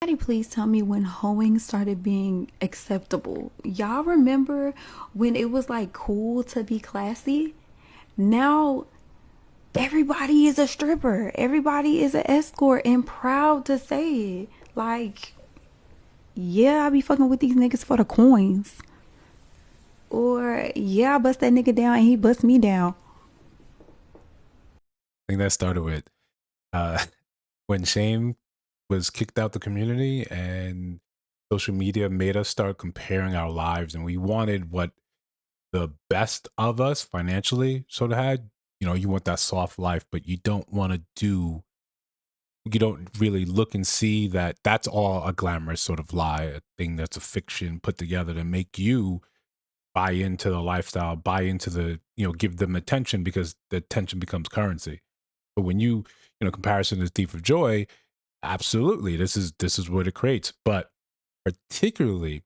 Somebody please tell me when hoeing started being acceptable. Y'all remember when it was like cool to be classy? Now everybody is a stripper. Everybody is an escort and proud to say it. Like, yeah, I be fucking with these niggas for the coins. Or yeah, I bust that nigga down and he bust me down. I think that started with uh, when shame was kicked out the community and social media made us start comparing our lives, and we wanted what the best of us financially sort of had. You know, you want that soft life, but you don't want to do. You don't really look and see that that's all a glamorous sort of lie, a thing that's a fiction put together to make you buy into the lifestyle, buy into the, give them attention because the attention becomes currency. But when comparison is thief of joy, absolutely, this is what it creates. But particularly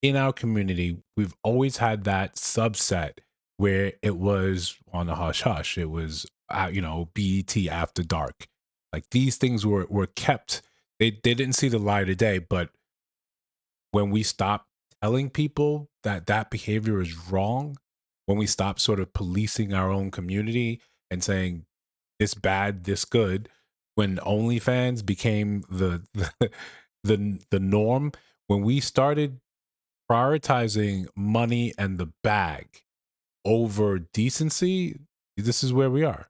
in our community, we've always had that subset where it was on the hush hush. It was, BET after dark. Like these things were kept. They didn't see the light of day. But when we stop telling people that that behavior is wrong, when we stop sort of policing our own community and saying this bad, this good, when OnlyFans became the norm, when we started prioritizing money and the bag over decency, this is where we are.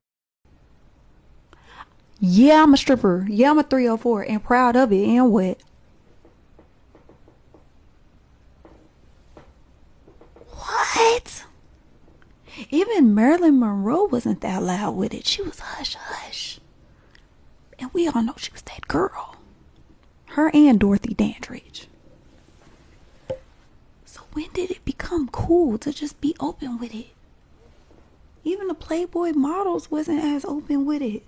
Yeah, I'm a stripper. Yeah, I'm a 304 and proud of it. And what? What? Even Marilyn Monroe wasn't that loud with it. She was hush hush. And we all know she was that girl. Her and Dorothy Dandridge. So when did it become cool to just be open with it? Even the Playboy models wasn't as open with it.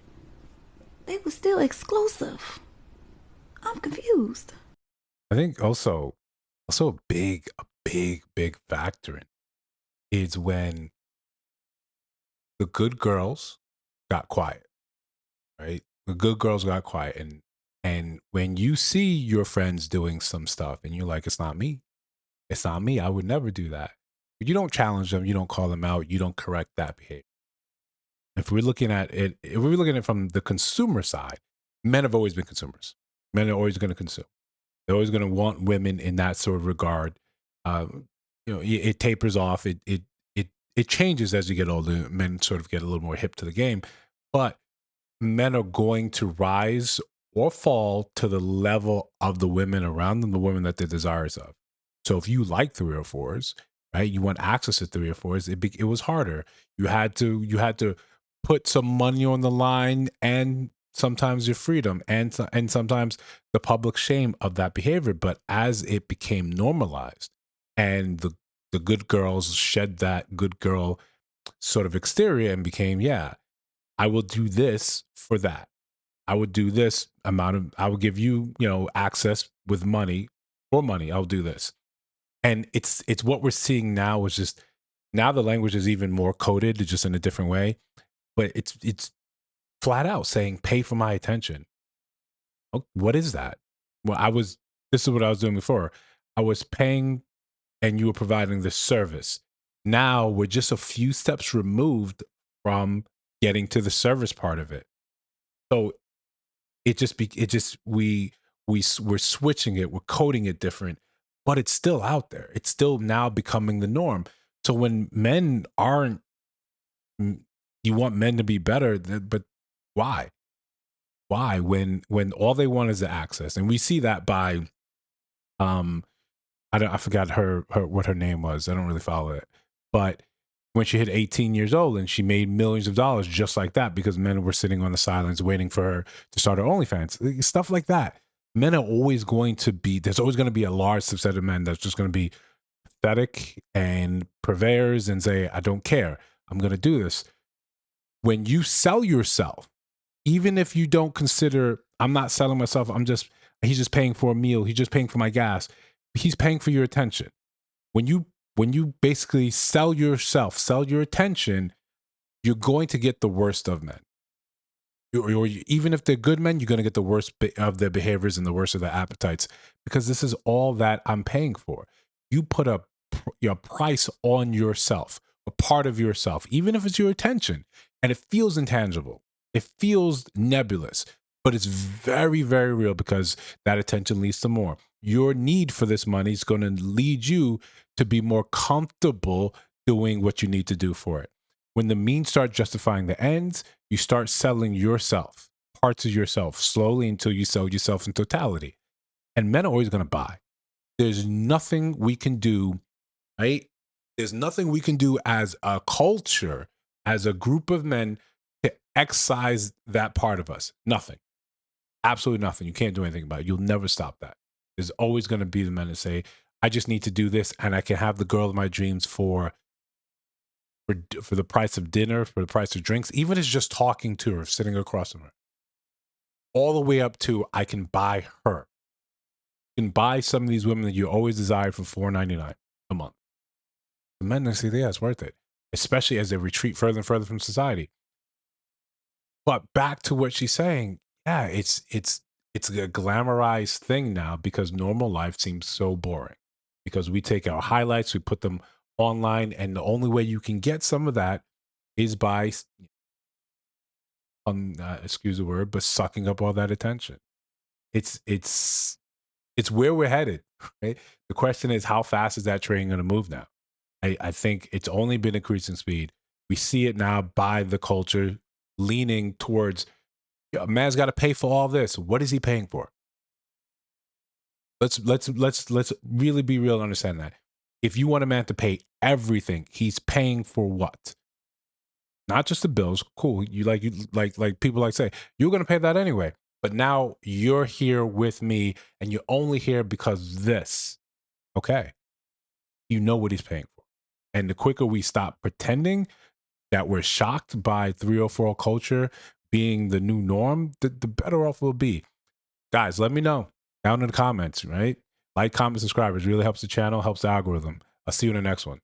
They were still exclusive. I'm confused. I think also a big factor in is when the good girls got quiet, right? The good girls got quiet, and when you see your friends doing some stuff and you're like, it's not me, I would never do that. But you don't challenge them, you don't call them out, you don't correct that behavior. If we're looking at it from the consumer side, men have always been consumers. Men are always going to consume. They're always going to want women in that sort of regard. Uh, it tapers off. It changes as you get older. Men sort of get a little more hip to the game, but men are going to rise or fall to the level of the women around them, the women that they're desirous of. So if you like 304s, right, you want access to 304s, it was harder. You had to put some money on the line, and sometimes your freedom, and sometimes the public shame of that behavior. But as it became normalized, and the good girls shed that good girl sort of exterior and became, yeah, I will do this for that. I would do this amount of, I would give you, access with money, for money. I'll do this. And it's what we're seeing now is just, now the language is even more coded, just in a different way. But it's flat out saying, pay for my attention. Oh, what is that? Well, this is what I was doing before. I was paying and you were providing the service. Now we're just a few steps removed from getting to the service part of it. So it just we're switching it, we're coding it different, but it's still out there. It's still now becoming the norm. So when men aren't, you want men to be better, but why? Why when all they want is the access, and we see that by um I forgot her what her name was. I don't really follow it, but when she hit 18 years old and she made millions of dollars just like that because men were sitting on the sidelines waiting for her to start her OnlyFans, stuff like that. Men are always going to be. There's always going to be a large subset of men that's just going to be pathetic and purveyors and say, "I don't care. I'm going to do this." When you sell yourself, even if you don't consider, I'm not selling myself, he's just paying for a meal, he's just paying for my gas, he's paying for your attention. When you basically sell yourself, sell your attention, you're going to get the worst of men. Even if they're good men, you're going to get the worst of their behaviors and the worst of their appetites, because this is all that I'm paying for. You put your price on yourself, a part of yourself, even if it's your attention, and it feels intangible. It feels nebulous, but it's very, very real, because that attention leads to more. Your need for this money is going to lead you to be more comfortable doing what you need to do for it. When the means start justifying the ends, you start selling yourself, parts of yourself, slowly, until you sell yourself in totality. And men are always going to buy. There's nothing we can do, right? There's nothing we can do as a culture, as a group of men, to excise that part of us. Nothing. Absolutely nothing. You can't do anything about it. You'll never stop that. There's always going to be the men that say, I just need to do this, and I can have the girl of my dreams for the price of dinner, for the price of drinks, even if it's just talking to her, sitting across from her, all the way up to I can buy her. You can buy some of these women that you always desired for $4.99 a month. The men, they say, yeah, it's worth it, especially as they retreat further and further from society. But back to what she's saying, yeah, it's a glamorized thing now, because normal life seems so boring, because we take our highlights, we put them online, and the only way you can get some of that is by, excuse the word, but sucking up all that attention. It's it's it's where we're headed, right? The question is, how fast is that train going to move now? I think it's only been increasing speed. We see it now by the culture leaning towards, yeah, a man's got to pay for all this. What is he paying for? Let's really be real and understand that. If you want a man to pay everything, he's paying for what? Not just the bills. Cool. You like people like say, you're gonna pay that anyway. But now you're here with me, and you're only here because this. Okay. You know what he's paying for. And the quicker we stop pretending that we're shocked by 304 culture being the new norm, the better off we'll be. Guys, let me know down in the comments, right? Like, comment, subscribe. It really helps the channel, helps the algorithm. I'll see you in the next one.